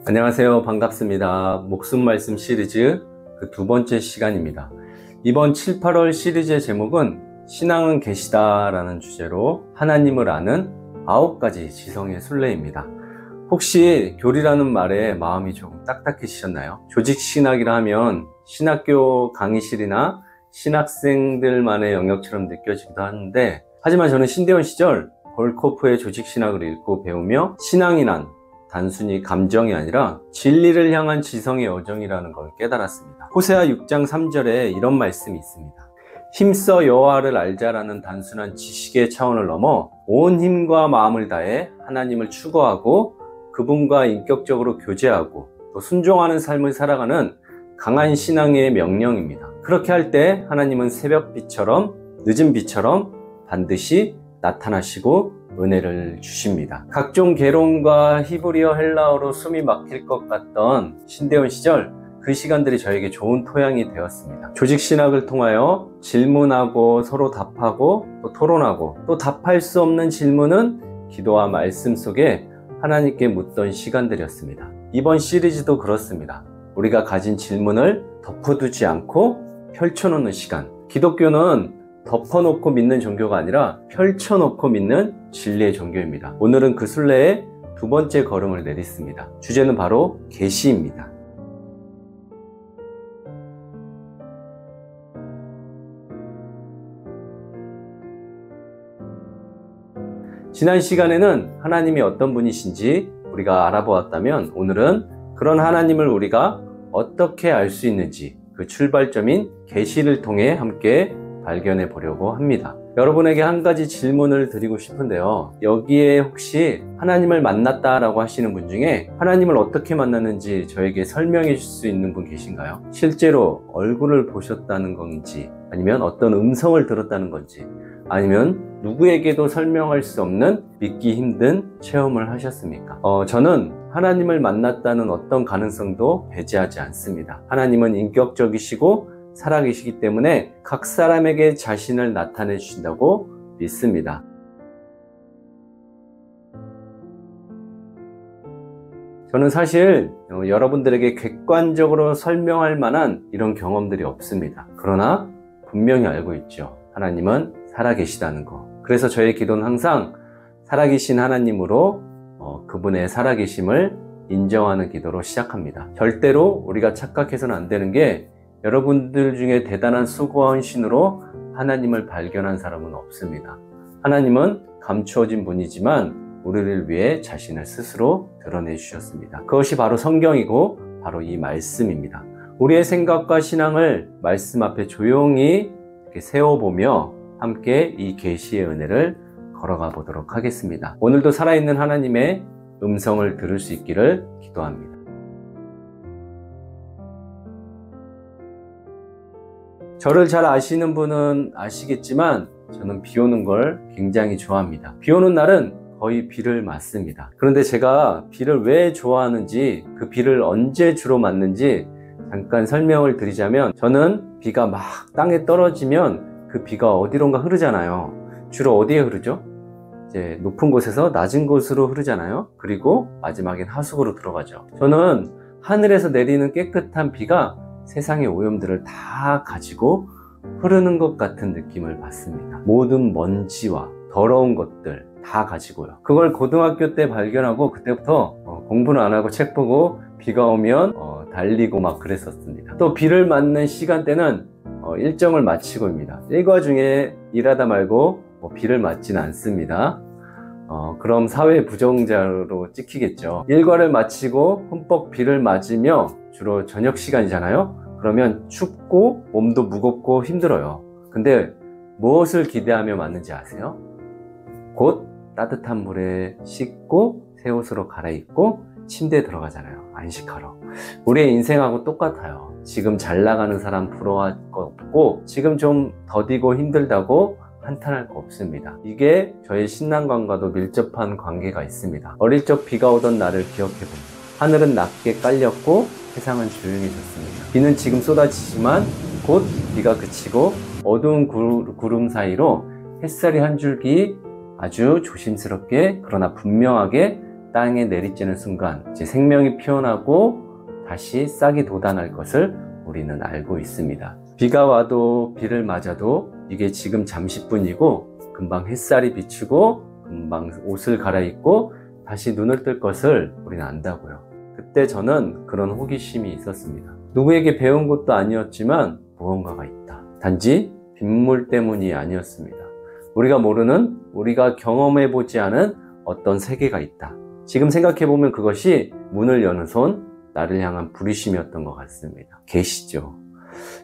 안녕하세요. 반갑습니다. 목숨 말씀 시리즈 그 두 번째 시간입니다. 이번 7, 8월 시리즈의 제목은 신앙은 계시다 라는 주제로 하나님을 아는 9가지 지성의 순례입니다. 혹시 교리라는 말에 마음이 조금 딱딱해지셨나요? 조직신학이라 하면 신학교 강의실이나 신학생들만의 영역처럼 느껴지기도 하는데, 하지만 저는 신대원 시절 볼코프의 조직신학을 읽고 배우며 신앙이란 단순히 감정이 아니라 진리를 향한 지성의 여정이라는 걸 깨달았습니다. 호세아 6장 3절에 이런 말씀이 있습니다. 힘써 여호와를 알자라는 단순한 지식의 차원을 넘어 온 힘과 마음을 다해 하나님을 추구하고 그분과 인격적으로 교제하고 또 순종하는 삶을 살아가는 강한 신앙의 명령입니다. 그렇게 할 때 하나님은 새벽비처럼, 늦은 비처럼 반드시 나타나시고 은혜를 주십니다. 각종 개론과 히브리어, 헬라어로 숨이 막힐 것 같던 신대원 시절, 그 시간들이 저에게 좋은 토양이 되었습니다. 조직신학을 통하여 질문하고 서로 답하고 또 토론하고, 또 답할 수 없는 질문은 기도와 말씀 속에 하나님께 묻던 시간들이었습니다. 이번 시리즈도 그렇습니다. 우리가 가진 질문을 덮어두지 않고 펼쳐놓는 시간. 기독교는 덮어놓고 믿는 종교가 아니라 펼쳐놓고 믿는 진리의 종교입니다. 오늘은 그 순례의 두 번째 걸음을 내딛습니다. 주제는 바로 계시입니다. 지난 시간에는 하나님이 어떤 분이신지 우리가 알아보았다면, 오늘은 그런 하나님을 우리가 어떻게 알 수 있는지 그 출발점인 계시를 통해 함께 발견해 보려고 합니다. 여러분에게 한 가지 질문을 드리고 싶은데요. 여기에 혹시 하나님을 만났다라고 하시는 분 중에 하나님을 어떻게 만났는지 저에게 설명해 줄 수 있는 분 계신가요? 실제로 얼굴을 보셨다는 건지, 아니면 어떤 음성을 들었다는 건지, 아니면 누구에게도 설명할 수 없는 믿기 힘든 체험을 하셨습니까? 저는 하나님을 만났다는 어떤 가능성도 배제하지 않습니다. 하나님은 인격적이시고 살아계시기 때문에 각 사람에게 자신을 나타내 주신다고 믿습니다. 저는 사실 여러분들에게 객관적으로 설명할 만한 이런 경험들이 없습니다. 그러나 분명히 알고 있죠. 하나님은 살아계시다는 거. 그래서 저의 기도는 항상 살아계신 하나님으로 그분의 살아계심을 인정하는 기도로 시작합니다. 절대로 우리가 착각해서는 안 되는 게, 여러분들 중에 대단한 수고와 헌신으로 하나님을 발견한 사람은 없습니다. 하나님은 감추어진 분이지만 우리를 위해 자신을 스스로 드러내 주셨습니다. 그것이 바로 성경이고 바로 이 말씀입니다. 우리의 생각과 신앙을 말씀 앞에 조용히 이렇게 세워보며 함께 이 계시의 은혜를 걸어가 보도록 하겠습니다. 오늘도 살아있는 하나님의 음성을 들을 수 있기를 기도합니다. 저를 잘 아시는 분은 아시겠지만 저는 비 오는 걸 굉장히 좋아합니다. 비 오는 날은 거의 비를 맞습니다. 그런데 제가 비를 왜 좋아하는지, 그 비를 언제 주로 맞는지 잠깐 설명을 드리자면, 저는 비가 막 땅에 떨어지면 그 비가 어디론가 흐르잖아요. 주로 어디에 흐르죠? 이제 높은 곳에서 낮은 곳으로 흐르잖아요. 그리고 마지막엔 하수구로 들어가죠. 저는 하늘에서 내리는 깨끗한 비가 세상의 오염들을 다 가지고 흐르는 것 같은 느낌을 받습니다. 모든 먼지와 더러운 것들 다 가지고요. 그걸 고등학교 때 발견하고 그때부터 공부는 안 하고 책 보고 비가 오면 달리고 막 그랬었습니다. 또 비를 맞는 시간대는 일정을 마치고입니다. 일과 중에 일하다 말고 비를 맞지는 않습니다. 그럼 사회 부정자로 찍히겠죠. 일과를 마치고 흠뻑 비를 맞으며 주로 저녁 시간이잖아요. 그러면 춥고 몸도 무겁고 힘들어요. 근데 무엇을 기대하며 맞는지 아세요? 곧 따뜻한 물에 씻고 새 옷으로 갈아입고 침대에 들어가잖아요. 안식하러. 우리의 인생하고 똑같아요. 지금 잘 나가는 사람 부러워할 거 없고, 지금 좀 더디고 힘들다고 한탄할 거 없습니다. 이게 저의 신앙관과도 밀접한 관계가 있습니다. 어릴 적 비가 오던 날을 기억해봅니다. 하늘은 낮게 깔렸고 세상은 조용해졌습니다. 비는 지금 쏟아지지만 곧 비가 그치고 어두운 구름 사이로 햇살이 한 줄기 아주 조심스럽게 그러나 분명하게 땅에 내리쬐는 순간 이제 생명이 피어나고 다시 싹이 돋아날 것을 우리는 알고 있습니다. 비가 와도 비를 맞아도 이게 지금 잠시뿐이고 금방 햇살이 비추고 금방 옷을 갈아입고 다시 눈을 뜰 것을 우리는 안다고요. 그때 저는 그런 호기심이 있었습니다. 누구에게 배운 것도 아니었지만 무언가가 있다. 단지 빗물 때문이 아니었습니다. 우리가 모르는, 우리가 경험해보지 않은 어떤 세계가 있다. 지금 생각해보면 그것이 문을 여는 손, 나를 향한 부르심이었던 것 같습니다. 계시죠.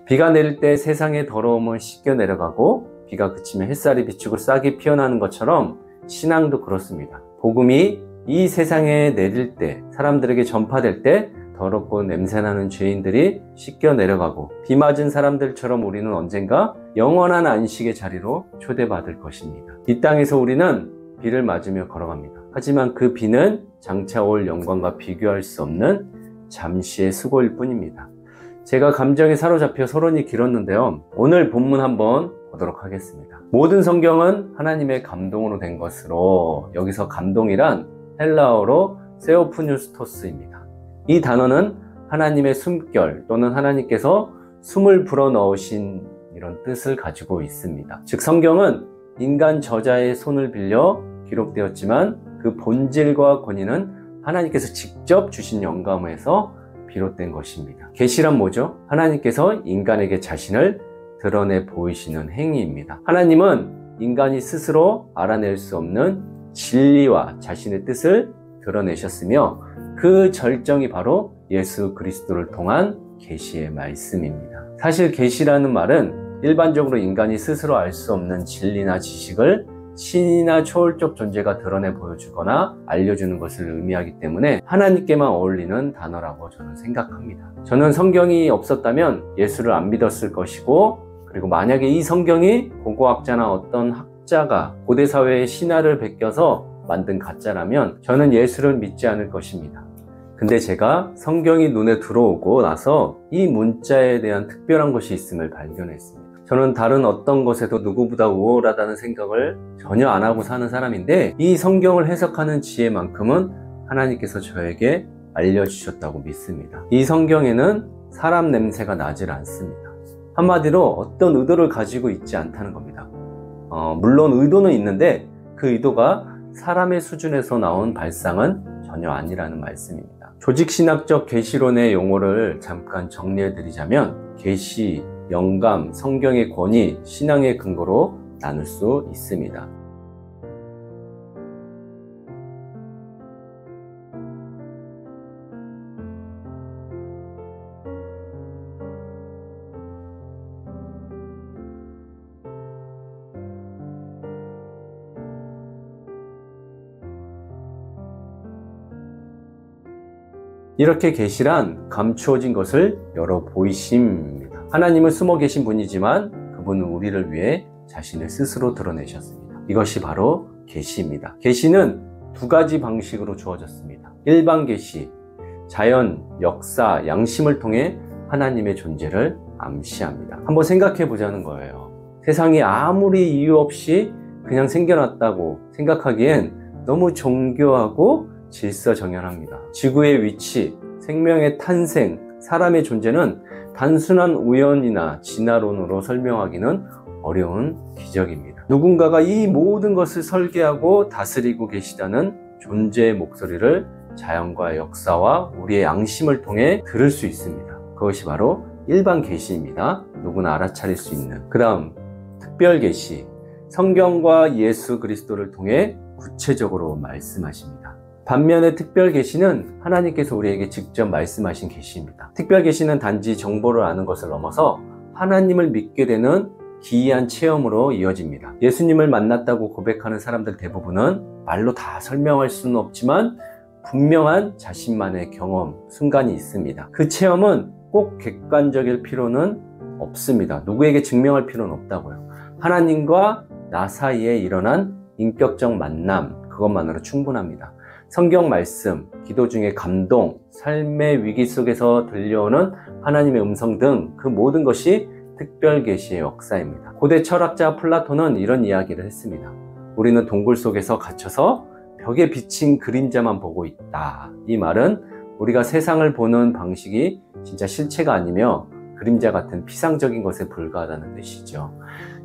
비가 내릴 때 세상의 더러움은 씻겨 내려가고 비가 그치면 햇살이 비추고 싹이 피어나는 것처럼 신앙도 그렇습니다. 복음이 이 세상에 내릴 때, 사람들에게 전파될 때 더럽고 냄새나는 죄인들이 씻겨 내려가고 비 맞은 사람들처럼 우리는 언젠가 영원한 안식의 자리로 초대받을 것입니다. 이 땅에서 우리는 비를 맞으며 걸어갑니다. 하지만 그 비는 장차 올 영광과 비교할 수 없는 잠시의 수고일 뿐입니다. 제가 감정에 사로잡혀 서론이 길었는데요. 오늘 본문 한번 보도록 하겠습니다. 모든 성경은 하나님의 감동으로 된 것으로, 여기서 감동이란 헬라어로 세오프뉴스토스입니다. 이 단어는 하나님의 숨결 또는 하나님께서 숨을 불어넣으신 이런 뜻을 가지고 있습니다. 즉 성경은 인간 저자의 손을 빌려 기록되었지만 그 본질과 권위는 하나님께서 직접 주신 영감에서 비롯된 것입니다. 계시란 뭐죠? 하나님께서 인간에게 자신을 드러내 보이시는 행위입니다. 하나님은 인간이 스스로 알아낼 수 없는 진리와 자신의 뜻을 드러내셨으며 그 절정이 바로 예수 그리스도를 통한 계시의 말씀입니다. 사실 계시라는 말은 일반적으로 인간이 스스로 알 수 없는 진리나 지식을 신이나 초월적 존재가 드러내 보여주거나 알려주는 것을 의미하기 때문에 하나님께만 어울리는 단어라고 저는 생각합니다. 저는 성경이 없었다면 예수를 안 믿었을 것이고, 그리고 만약에 이 성경이 고고학자나 어떤 학자가 고대 사회의 신화를 베껴서 만든 가짜라면 저는 예수를 믿지 않을 것입니다. 근데 제가 성경이 눈에 들어오고 나서 이 문자에 대한 특별한 것이 있음을 발견했습니다. 저는 다른 어떤 것에도 누구보다 우월하다는 생각을 전혀 안 하고 사는 사람인데, 이 성경을 해석하는 지혜만큼은 하나님께서 저에게 알려주셨다고 믿습니다. 이 성경에는 사람 냄새가 나질 않습니다. 한마디로 어떤 의도를 가지고 있지 않다는 겁니다. 물론 의도는 있는데 그 의도가 사람의 수준에서 나온 발상은 전혀 아니라는 말씀입니다. 조직신학적 계시론의 용어를 잠깐 정리해드리자면 계시, 영감, 성경의 권위, 신앙의 근거로 나눌 수 있습니다. 이렇게 계시란 감추어진 것을 열어 보이심입니다. 하나님은 숨어 계신 분이지만 그분은 우리를 위해 자신을 스스로 드러내셨습니다. 이것이 바로 계시입니다. 계시는 두 가지 방식으로 주어졌습니다. 일반 계시, 자연, 역사, 양심을 통해 하나님의 존재를 암시합니다. 한번 생각해 보자는 거예요. 세상이 아무리 이유 없이 그냥 생겨났다고 생각하기엔 너무 정교하고 질서정연합니다. 지구의 위치, 생명의 탄생, 사람의 존재는 단순한 우연이나 진화론으로 설명하기는 어려운 기적입니다. 누군가가 이 모든 것을 설계하고 다스리고 계시다는 존재의 목소리를 자연과 역사와 우리의 양심을 통해 들을 수 있습니다. 그것이 바로 일반 계시입니다. 누구나 알아차릴 수 있는. 그 다음 특별 계시, 성경과 예수 그리스도를 통해 구체적으로 말씀하십니다. 반면에 특별 계시는 하나님께서 우리에게 직접 말씀하신 계시입니다. 특별 계시는 단지 정보를 아는 것을 넘어서 하나님을 믿게 되는 기이한 체험으로 이어집니다. 예수님을 만났다고 고백하는 사람들 대부분은 말로 다 설명할 수는 없지만 분명한 자신만의 경험, 순간이 있습니다. 그 체험은 꼭 객관적일 필요는 없습니다. 누구에게 증명할 필요는 없다고요. 하나님과 나 사이에 일어난 인격적 만남, 그것만으로 충분합니다. 성경 말씀, 기도 중에 감동, 삶의 위기 속에서 들려오는 하나님의 음성 등 그 모든 것이 특별 계시의 역사입니다. 고대 철학자 플라톤은 이런 이야기를 했습니다. 우리는 동굴 속에서 갇혀서 벽에 비친 그림자만 보고 있다. 이 말은 우리가 세상을 보는 방식이 진짜 실체가 아니며 그림자 같은 피상적인 것에 불과하다는 뜻이죠.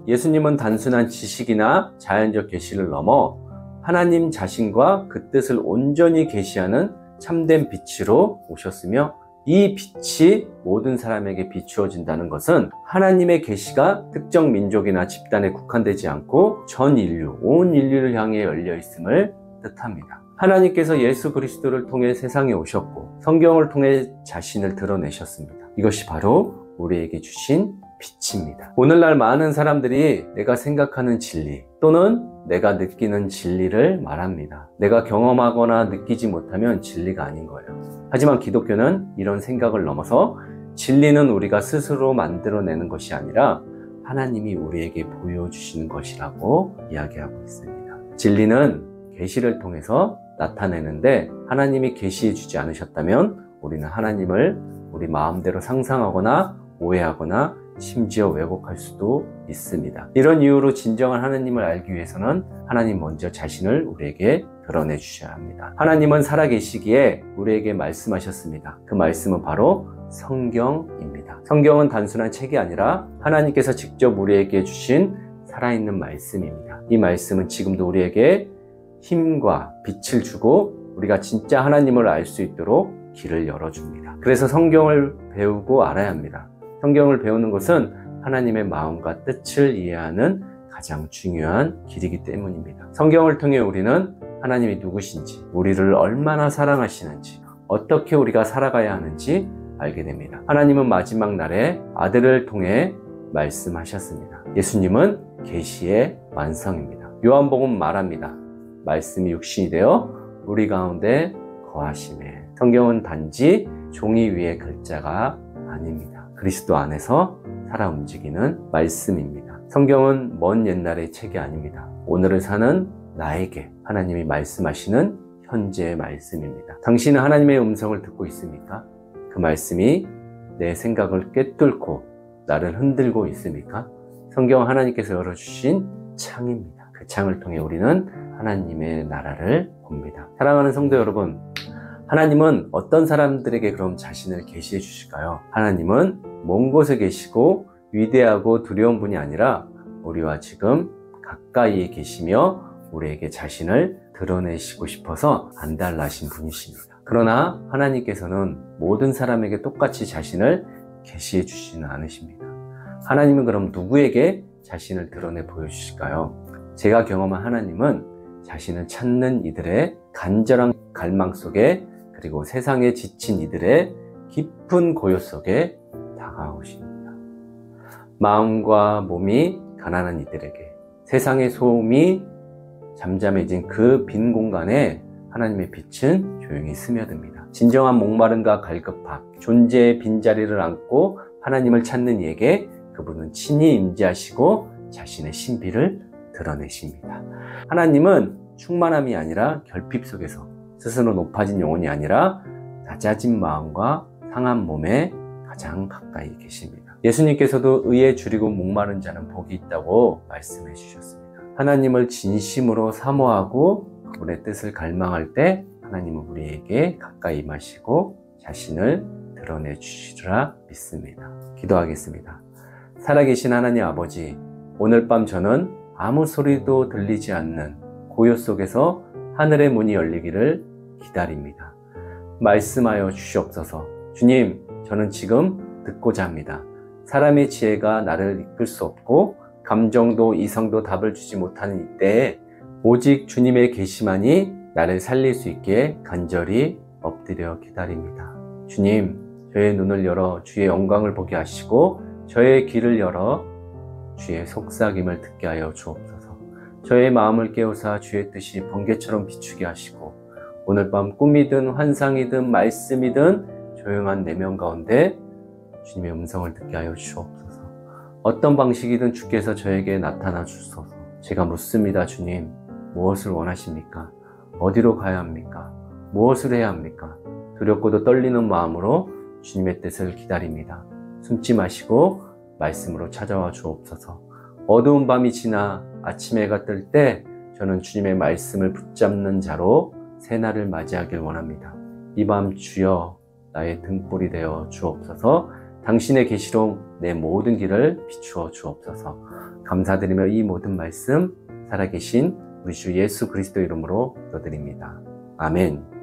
예수님은 단순한 지식이나 자연적 계시를 넘어 하나님 자신과 그 뜻을 온전히 계시하는 참된 빛으로 오셨으며, 이 빛이 모든 사람에게 비추어진다는 것은 하나님의 계시가 특정 민족이나 집단에 국한되지 않고 전 인류, 온 인류를 향해 열려 있음을 뜻합니다. 하나님께서 예수 그리스도를 통해 세상에 오셨고 성경을 통해 자신을 드러내셨습니다. 이것이 바로 우리에게 주신 빛입니다. 오늘날 많은 사람들이 내가 생각하는 진리 또는 내가 느끼는 진리를 말합니다. 내가 경험하거나 느끼지 못하면 진리가 아닌 거예요. 하지만 기독교는 이런 생각을 넘어서 진리는 우리가 스스로 만들어내는 것이 아니라 하나님이 우리에게 보여주시는 것이라고 이야기하고 있습니다. 진리는 계시를 통해서 나타내는데, 하나님이 계시해 주지 않으셨다면 우리는 하나님을 우리 마음대로 상상하거나 오해하거나 심지어 왜곡할 수도 있습니다. 이런 이유로 진정한 하나님을 알기 위해서는 하나님 먼저 자신을 우리에게 드러내 주셔야 합니다. 하나님은 살아계시기에 우리에게 말씀하셨습니다. 그 말씀은 바로 성경입니다. 성경은 단순한 책이 아니라 하나님께서 직접 우리에게 주신 살아있는 말씀입니다. 이 말씀은 지금도 우리에게 힘과 빛을 주고 우리가 진짜 하나님을 알 수 있도록 길을 열어줍니다. 그래서 성경을 배우고 알아야 합니다. 성경을 배우는 것은 하나님의 마음과 뜻을 이해하는 가장 중요한 길이기 때문입니다. 성경을 통해 우리는 하나님이 누구신지, 우리를 얼마나 사랑하시는지, 어떻게 우리가 살아가야 하는지 알게 됩니다. 하나님은 마지막 날에 아들을 통해 말씀하셨습니다. 예수님은 계시의 완성입니다. 요한복음 말합니다. 말씀이 육신이 되어 우리 가운데 거하시네. 성경은 단지 종이 위의 글자가 아닙니다. 그리스도 안에서 살아 움직이는 말씀입니다. 성경은 먼 옛날의 책이 아닙니다. 오늘을 사는 나에게 하나님이 말씀하시는 현재의 말씀입니다. 당신은 하나님의 음성을 듣고 있습니까? 그 말씀이 내 생각을 꿰뚫고 나를 흔들고 있습니까? 성경은 하나님께서 열어주신 창입니다. 그 창을 통해 우리는 하나님의 나라를 봅니다. 사랑하는 성도 여러분, 하나님은 어떤 사람들에게 그럼 자신을 계시해 주실까요? 하나님은 먼 곳에 계시고 위대하고 두려운 분이 아니라 우리와 지금 가까이에 계시며 우리에게 자신을 드러내시고 싶어서 안달나신 분이십니다. 그러나 하나님께서는 모든 사람에게 똑같이 자신을 계시해 주시지는 않으십니다. 하나님은 그럼 누구에게 자신을 드러내 보여주실까요? 제가 경험한 하나님은 자신을 찾는 이들의 간절한 갈망 속에, 그리고 세상에 지친 이들의 깊은 고요 속에 다가오십니다. 마음과 몸이 가난한 이들에게, 세상의 소음이 잠잠해진 그 빈 공간에 하나님의 빛은 조용히 스며듭니다. 진정한 목마름과 갈급함, 존재의 빈자리를 안고 하나님을 찾는 이에게 그분은 친히 임재하시고 자신의 신비를 드러내십니다. 하나님은 충만함이 아니라 결핍 속에서, 스스로 높아진 영혼이 아니라 낮아진 마음과 상한 몸에 가장 가까이 계십니다. 예수님께서도 의에 줄이고 목마른 자는 복이 있다고 말씀해 주셨습니다. 하나님을 진심으로 사모하고 그분의 뜻을 갈망할 때 하나님은 우리에게 가까이 임하시고 자신을 드러내 주시리라 믿습니다. 기도하겠습니다. 살아계신 하나님 아버지, 오늘 밤 저는 아무 소리도 들리지 않는 고요 속에서 하늘의 문이 열리기를 기다립니다. 말씀하여 주시옵소서. 주님, 저는 지금 듣고자 합니다. 사람의 지혜가 나를 이끌 수 없고 감정도 이성도 답을 주지 못하는 이때에 오직 주님의 계시만이 나를 살릴 수 있게 간절히 엎드려 기다립니다. 주님, 저의 눈을 열어 주의 영광을 보게 하시고 저의 귀를 열어 주의 속삭임을 듣게 하여 주옵소서. 저의 마음을 깨우사 주의 뜻이 번개처럼 비추게 하시고 오늘 밤 꿈이든 환상이든 말씀이든 조용한 내면 가운데 주님의 음성을 듣게 하여 주옵소서. 어떤 방식이든 주께서 저에게 나타나 주소서. 제가 묻습니다. 주님, 무엇을 원하십니까? 어디로 가야 합니까? 무엇을 해야 합니까? 두렵고도 떨리는 마음으로 주님의 뜻을 기다립니다. 숨지 마시고 말씀으로 찾아와 주옵소서. 어두운 밤이 지나 아침 해가 뜰 때 저는 주님의 말씀을 붙잡는 자로 새날을 맞이하길 원합니다. 이 밤 주여 나의 등불이 되어 주옵소서. 당신의 계시로 내 모든 길을 비추어 주옵소서. 감사드리며 이 모든 말씀 살아계신 우리 주 예수 그리스도 이름으로 기도드립니다. 아멘.